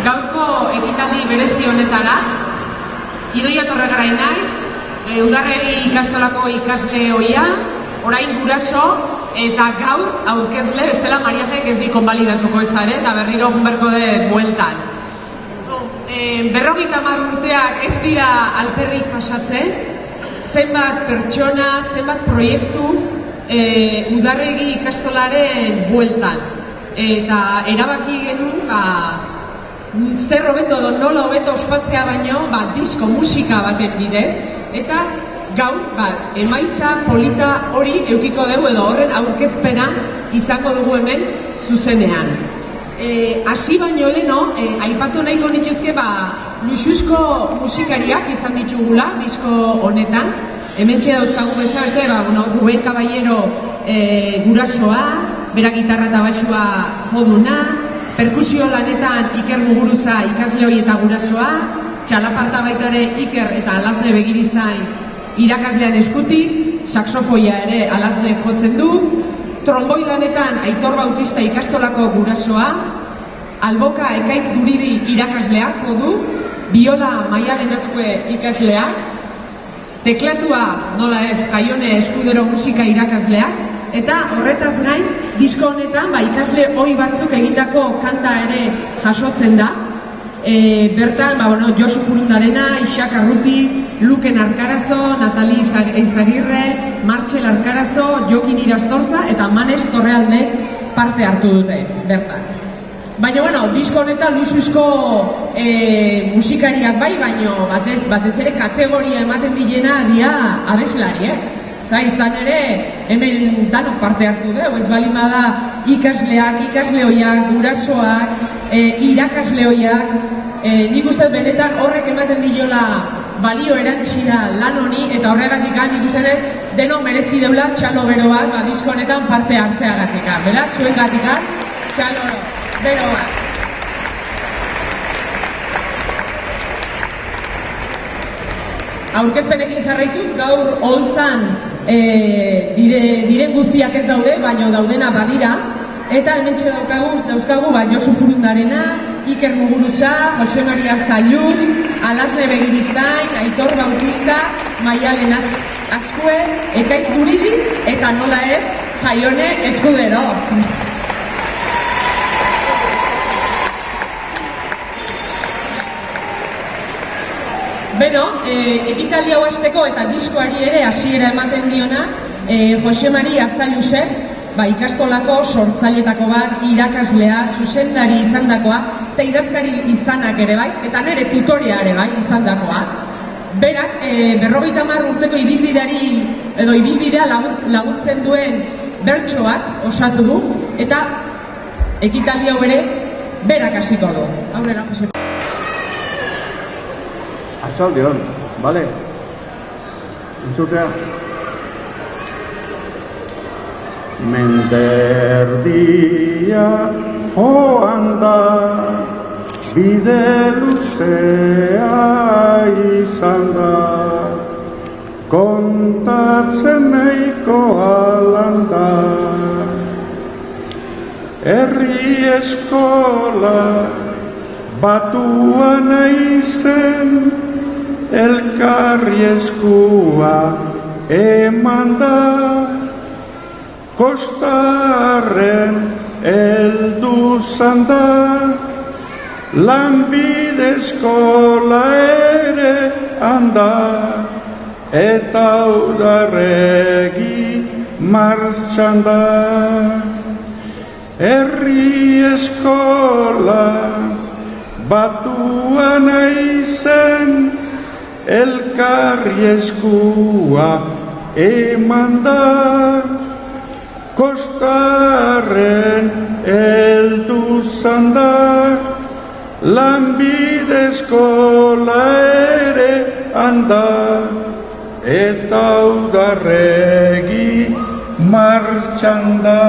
gaurko ekitaldi berezi honetara. Idoia Torregarai naiz, Udarregi ikastolako ikasle ohia, orain guraso, eta gaur aurkezle, bestela Mariajek ez di konbalidatuko ezare, eta berriro junberko de bueltan. 50 urteak ez dira alperrik pasatzen, zenbat pertsona, zenbat proiektu Udarregi ikastolaren bueltan. Eta erabaki genuen, zer hobeto edo nola hobeto ospatzea baino, disko musika baten bidez, eta gaur, emaitza polita hori eukiko dugu edo horren aurkezpena izango dugu hemen zuzenean. Hasi baino leno, aipatu nahiko nituzke, luxuzko musikariak izan ditugula disko honetan. Hemen txea dauzkagu bezala, Ruben Caballero gurasoa, bera gitarra eta baixua joduna, perkusio lanetan Iker Muguruza ikasle hori eta gurasoa, txalaparta baita ere Iker eta Alazne Begiriztain irakaslean eskutik, saxofoia ere Alazne jotzen du, tromboi lanetan Aitor Bautista ikastolako gurasoa, alboka Ekaitz Guridi irakasleak jodu, biola Maialen Azkue ikasleak, teklatua nola ez Jaione Eskudero musika irakasleak, eta horretaz gain, disko honetan ikasle ohi batzuk egindako kanta ere jasotzen da. Bertan, Josu Furundarena, Ixak Arruti, Luken Arkarazo, Natali Izagirre, Martxel Arkarazo, Jokin Irastortza eta Manes Torrealde parte hartu dute, bertan. Baina, disko honetan luxuzko musikariak baino batez ere kategoria ematen dilena dia abeslari, izan ere, hemen danok parte hartu dugu, ez balin bada ikasleak, ikasleoiak, gurasoak, irakasleoiak, nik uste benetan horrek ematen diola balio erantzia lan honi, eta horregatik nik uste denok merezi deula txalo bero bat, disko honetan parte hartzeagatik, beraz, zuen gatik, txalo bero bat. Aurkezpenekin jarraituz, gaur holtzan diren guztiak ez daude, baina daudena badira. Eta hementxe dauzkagu Josu Furundarena, Iker Muguruza, Jose Maria Zailuz, Alazne Begiriztain, Aitor Bautista, Maialen Azkue, Ekaitz Guridi, eta nola ez, Jaione Eskudero. Beno, ekitaldi hau hasteko eta diskoari ere hasiera ematen diona, Jose Maria Zailuzek, ikastolako sortzailetako bat, irakaslea, zuzendari izandakoa, eta idazkari izanak ere eta nire tutoria ere izandakoa. Berak, 50 urteko ibilbideari, edo ibilbidea laburtzen duen bertso bat osatu du, eta ekitaldi hau ere berak hasiko du. Aurrera, Jose. Azaldeon, bale? Entzutea? Menderdia joan da, bide luzea izan da, kontatzen nahiko alan da. Herri eskola batuan naizen, elkarri eskua eman da, kostarren heldu zanda, lanbide eskola ere handa, eta Udarregi martxan da. Herri eskola batuan naizen, elkarri eskua eman da, kostarren heldu zanda, lanbide eskola ere handa, eta Udarregi martxan da.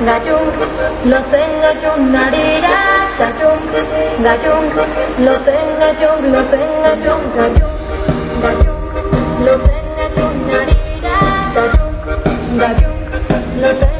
Gallung, lo tengo yo narira, gallung, gallung, lo tengo yo, gallung, gallung, lo tengo yo narira, gallung, gallung, lo tengo